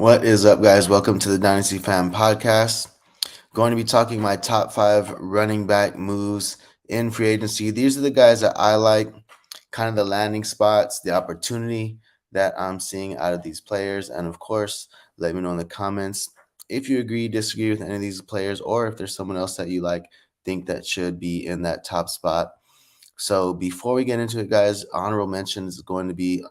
What is up, guys? Welcome to the Dynasty Fan Podcast. Going to be talking my top five running back moves in free agency. These are the guys that I like, kind of the landing spots, the opportunity that I'm seeing out of these players. And of course, let me know in the comments if you agree, disagree with any of these players, or if there's someone else that you like, think that should be in that top spot. So before we get into it, guys, honorable mention is going to be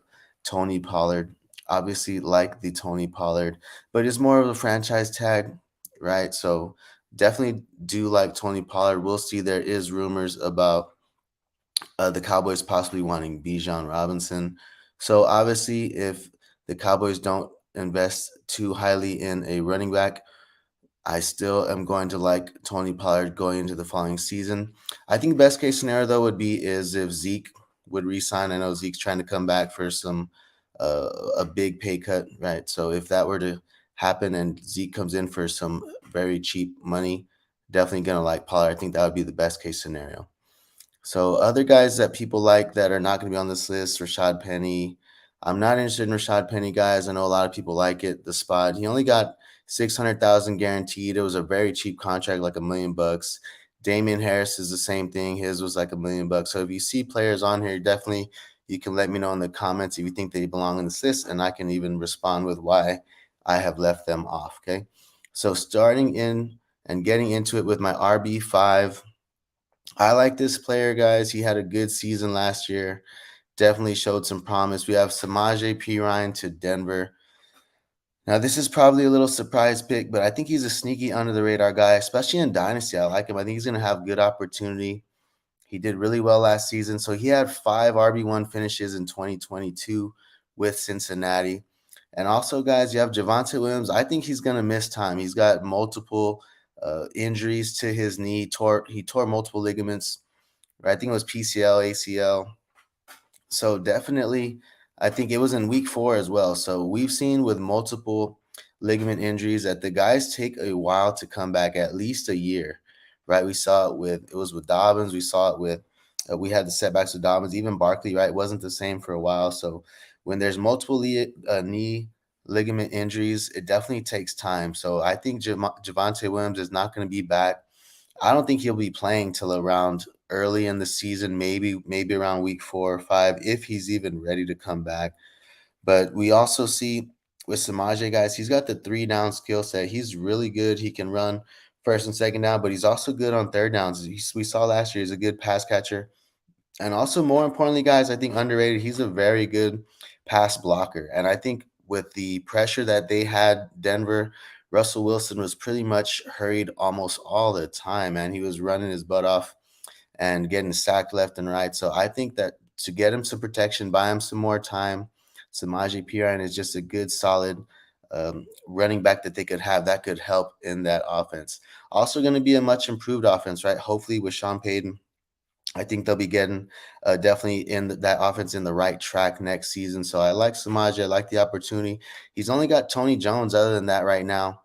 Tony Pollard. Obviously, like the Tony Pollard, but it's more of a franchise tag, right? So definitely do like Tony Pollard. We'll see. There is rumors about the Cowboys possibly wanting Bijan Robinson. So obviously, if the Cowboys don't invest too highly in a running back, I still am going to like Tony Pollard going into the following season. I think best case scenario though would be is if Zeke would resign. I know Zeke's trying to come back for some a big pay cut, right? So if that were to happen and Zeke comes in for some very cheap money, definitely gonna like Pollard. I think that would be the best case scenario. So other guys that people like that are not going to be on this list, Rashad Penny. I'm not interested in Rashad Penny, guys. I know a lot of people like it. The spot. He only got 600,000 guaranteed. It was a very cheap contract, like $1 million. Damian Harris is the same thing. His was like $1 million. So if you see players on here, definitely you can let me know in the comments if you think they belong in this list, and I can even respond with why I have left them off. Okay. So starting in and getting into it with my RB5. I like this player, guys. He had a good season last year. Definitely showed some promise. We have Samaje Perine to Denver. Now, this is probably a little surprise pick, but I think he's a sneaky under the radar guy, especially in Dynasty. I like him. I think he's going to have good opportunity. He did really well last season. So he had 5 RB1 finishes in 2022 with Cincinnati. And also, guys, you have Javonte Williams. I think he's going to miss time. He's got multiple injuries to his knee. He tore multiple ligaments. Right? I think it was PCL, ACL. So definitely, I think it was in week 4 as well. So we've seen with multiple ligament injuries that the guys take a while to come back, at least a year, right? We saw it was with Dobbins. We saw it with we had the setbacks with Dobbins. Even Barkley, right, wasn't the same for a while. So when there's multiple knee ligament injuries, it definitely takes time. So I think Javonte Williams is not going to be back. I don't think he'll be playing till around early in the season, maybe around week 4 or 5, if he's even ready to come back. But we also see with Samaje, guys, he's got the 3 down skill set. He's really good. He can run first and second down, but he's also good on third downs. We saw last year he's a good pass catcher. And also, more importantly, guys, I think underrated, he's a very good pass blocker. And I think with the pressure that they had, Denver, Russell Wilson was pretty much hurried almost all the time, man. He was running his butt off and getting sacked left and right. So I think that to get him some protection, buy him some more time, Samaje Perine is just a good, solid running back that they could have that could help in that offense. Also, going to be a much improved offense, right? Hopefully, with Sean Payton, I think they'll be getting definitely in that offense in the right track next season. So I like Samaje. I like the opportunity. He's only got Tony Jones other than that right now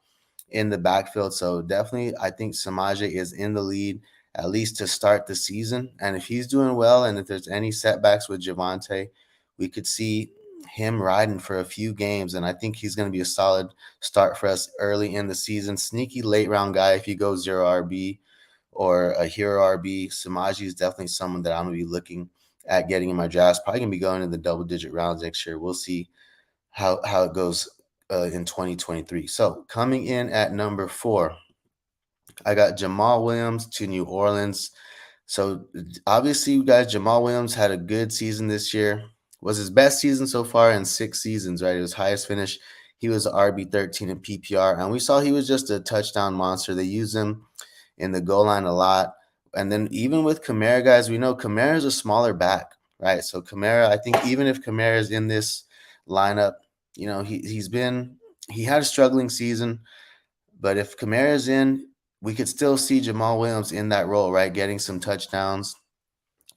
in the backfield. So definitely, I think Samaje is in the lead at least to start the season. And if he's doing well, and if there's any setbacks with Javonte, we could see him riding for a few games. And I think he's going to be a solid start for us early in the season. Sneaky late round guy if you go 0 RB or a hero RB. Samaje is definitely someone that I'm going to be looking at getting in my drafts. Probably going to be going in the double-digit rounds next year. We'll see how it goes in 2023. So coming in at number 4, I got Jamal Williams to New Orleans. So obviously, you guys, Jamal Williams had a good season this year. Was his best season so far in 6 seasons, right? It was highest finish. He was RB13 in PPR, and we saw he was just a touchdown monster. They use him in the goal line a lot. And then even with Kamara, guys, we know Kamara is a smaller back, right? So Kamara, I think even if Kamara is in this lineup, he had a struggling season, but if Kamara is in, we could still see Jamal Williams in that role, right? Getting some touchdowns,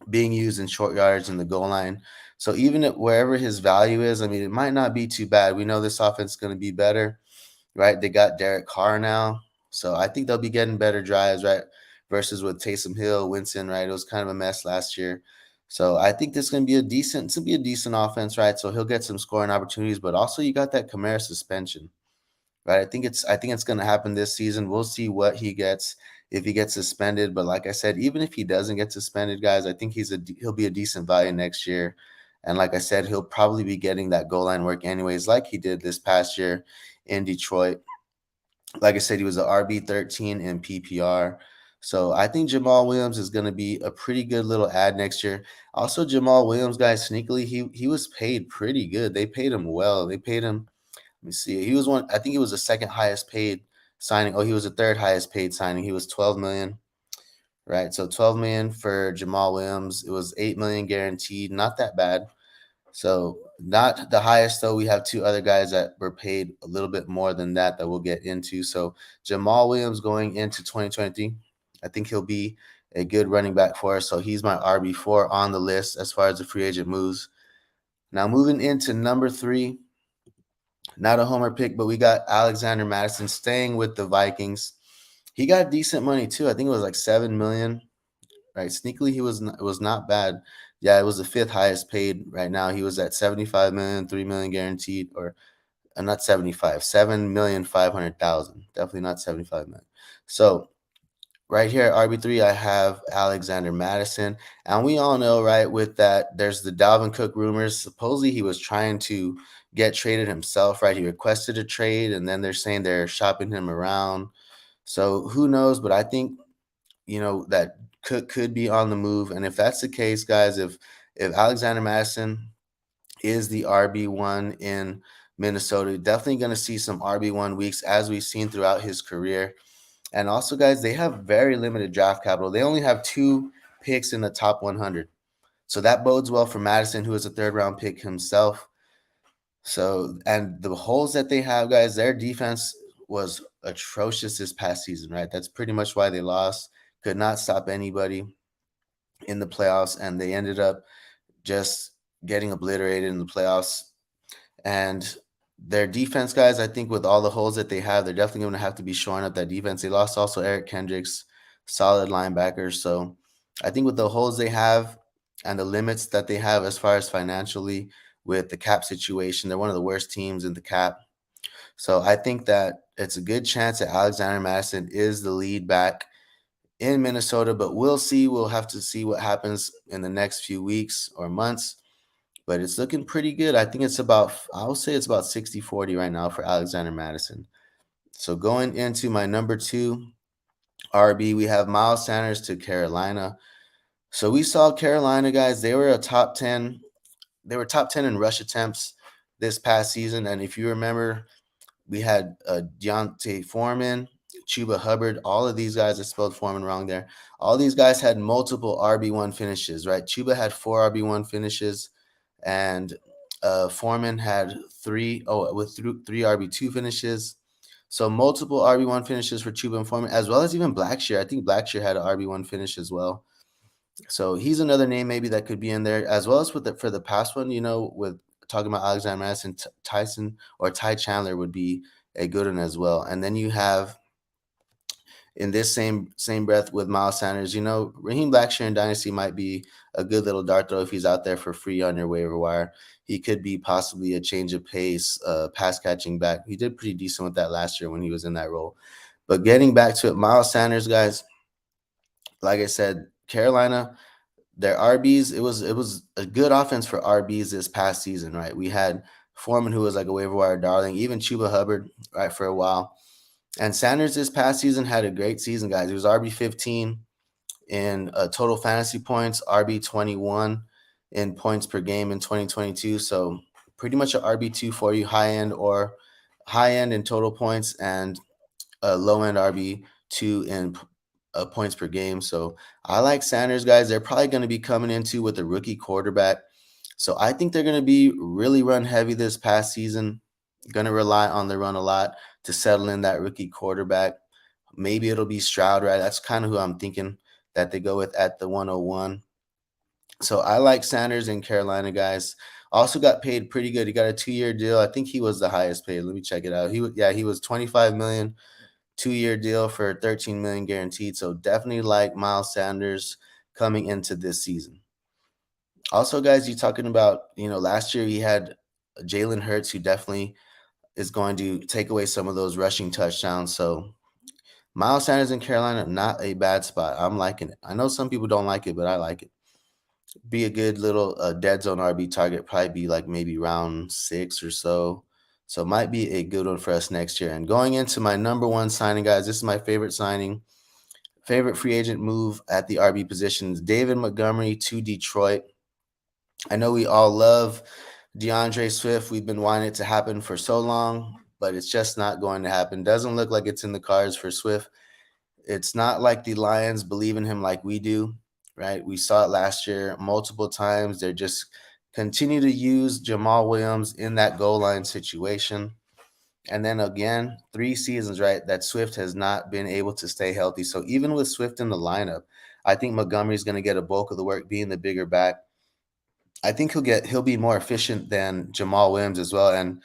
being used in short yards in the goal line. So even wherever his value is, I mean, it might not be too bad. We know this offense is going to be better, right? They got Derek Carr now. So I think they'll be getting better drives, right? Versus with Taysom Hill, Winston, right? It was kind of a mess last year. So I think this is going to be a decent offense, right? So he'll get some scoring opportunities, but also you got that Kamara suspension. right? I think it's going to happen this season. We'll see what he gets if he gets suspended. But like I said, even if he doesn't get suspended, guys, I think he'll be a decent value next year. And like I said, he'll probably be getting that goal line work anyways, like he did this past year in Detroit. Like I said, he was a RB13 in PPR. So I think Jamal Williams is going to be a pretty good little ad next year. Also, Jamal Williams, guys, sneakily, he was paid pretty good. They paid him well. They paid him. Let me see. He was one. I think he was the second highest paid signing. Oh, he was the third highest paid signing. He was 12 million, right? So 12 million for Jamal Williams. It was 8 million guaranteed. Not that bad. So not the highest though. We have two other guys that were paid a little bit more than that we'll get into. So Jamal Williams going into 2023, I think he'll be a good running back for us. So he's my RB4 on the list as far as the free agent moves. Now moving into number 3, not a homer pick, but we got Alexander Mattison staying with the Vikings. He got decent money too. I think it was like 7 million. Right, sneakily it was not bad. Yeah, it was the fifth highest paid right now. He was at 75 million, 3 million guaranteed, or not 75, 7,500,000. Definitely not 75 million. So right here at RB3, I have Alexander Mattison. And we all know, right, with that, there's the Dalvin Cook rumors. Supposedly he was trying to get traded himself, right? He requested a trade, and then they're saying they're shopping him around. So who knows? But I think, that could be on the move. And if that's the case, guys, if Alexander Mattison is the RB1 in Minnesota, definitely going to see some RB1 weeks as we've seen throughout his career. And also, guys, they have very limited draft capital. They only have 2 picks in the top 100. So that bodes well for Madison, who is a third round pick himself. So, and the holes that they have, guys, their defense was atrocious this past season, right? That's pretty much why they lost. Could not stop anybody in the playoffs, and they ended up just getting obliterated in the playoffs. And their defense, guys, I think with all the holes that they have, they're definitely going to have to be shoring up that defense. They lost also Eric Kendricks, solid linebackers. So I think with the holes they have and the limits that they have as far as financially with the cap situation, they're one of the worst teams in the cap. So I think that it's a good chance that Alexander Mattison is the lead back in Minnesota, but we'll see. We'll have to see what happens in the next few weeks or months. But it's looking pretty good. I think I will say it's about 60-40 right now for Alexander Mattison. So going into my number 2 RB, we have Miles Sanders to Carolina. So we saw Carolina, guys, they were top 10 in rush attempts this past season. And if you remember, we had Deontay Foreman, Chuba Hubbard, all of these guys. I spelled Foreman wrong there. All these guys had multiple RB1 finishes, right? Chuba had 4 RB1 finishes, and Foreman had 3 RB2 finishes. So multiple RB1 finishes for Chuba and Foreman, as well as even Blackshear. I think Blackshear had an RB1 finish as well. So he's another name maybe that could be in there, as well as for the past one, with talking about Alexander Madison, Tyson or Ty Chandler would be a good one as well. And then you have in this same breath with Miles Sanders, Raheem Blackshear in Dynasty might be a good little dart throw if he's out there for free on your waiver wire. He could be possibly a change of pace, pass catching back. He did pretty decent with that last year when he was in that role. But getting back to it, Miles Sanders, guys, like I said, Carolina, their RBs, it was a good offense for RBs this past season, right? We had Foreman, who was like a waiver wire darling, even Chuba Hubbard, right, for a while. And Sanders this past season had a great season, guys. He was RB15 in total fantasy points, RB21 in points per game in 2022. So pretty much an RB2 for you, high end in total points, and a low end RB2 in points per game. So I like Sanders, guys. They're probably going to be coming into with a rookie quarterback. So I think they're going to be really run heavy this past season. Going to rely on the run a lot to settle in that rookie quarterback. Maybe it'll be Stroud, right? That's kind of who I'm thinking that they go with at the 101. So I like Sanders in Carolina, guys. Also got paid pretty good. He got a 2-year deal. I think he was the highest paid. Let me check it out. He was 25 million, 2-year deal for 13 million guaranteed. So definitely like Miles Sanders coming into this season. Also, guys, you talking about, last year he had Jalen Hurts, who definitely is going to take away some of those rushing touchdowns. So Miles Sanders in Carolina, not a bad spot. I'm liking it. I know some people don't like it, but I like it. Be a good little dead zone RB target, probably be like maybe round 6 or so. So might be a good one for us next year. And going into my number one signing, guys, this is my favorite signing. Favorite free agent move at the RB positions, David Montgomery to Detroit. I know we all love DeAndre Swift. We've been wanting it to happen for so long, but it's just not going to happen. Doesn't look like it's in the cards for Swift. It's not like the Lions believe in him like we do, right? We saw it last year multiple times. They're just continue to use Jamal Williams in that goal line situation. And then again, 3 seasons, right, that Swift has not been able to stay healthy. So even with Swift in the lineup, I think Montgomery's going to get a bulk of the work being the bigger back. I think he'll be more efficient than Jamal Williams as well. And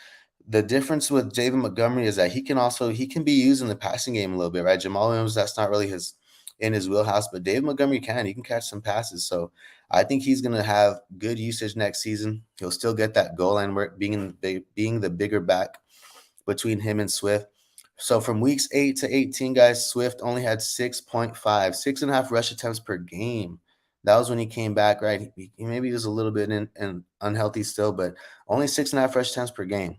the difference with David Montgomery is that he can be used in the passing game a little bit, right? Jamal Williams, that's not really in his wheelhouse, but David Montgomery he can catch some passes. So I think he's going to have good usage next season. He'll still get that goal line work, being the bigger back between him and Swift. So from weeks 8 to 18, guys, Swift only had 6.5, 6.5 rush attempts per game. That was when he came back, right? He maybe was a little bit in unhealthy still, but only 6.5 rush attempts per game.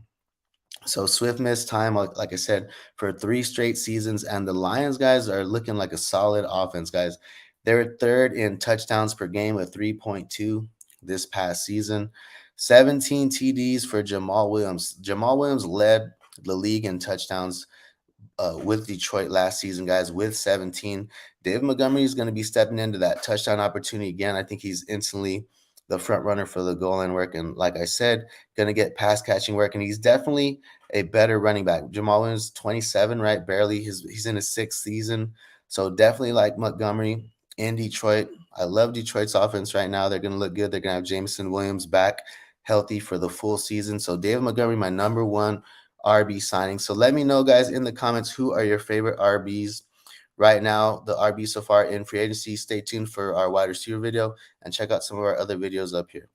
So Swift missed time, like I said, for 3 straight seasons, and the Lions guys are looking like a solid offense, guys. They're third in touchdowns per game with 3.2 this past season. 17 TDs for Jamal Williams. Jamal Williams led the league in touchdowns with Detroit last season, guys, with 17. David Montgomery is going to be stepping into that touchdown opportunity again. I think he's instantly the front runner for the goal line work. And like I said, going to get pass catching work. And he's definitely a better running back. Jamal Williams, 27, right? Barely. He's in his 6th season. So definitely like Montgomery in Detroit. I love Detroit's offense right now. They're going to look good. They're going to have Jameson Williams back healthy for the full season. So David Montgomery, my number one RB signing. So let me know, guys, in the comments, who are your favorite RBs right now, the RB so far in free agency. Stay tuned for our wide receiver video and check out some of our other videos up here.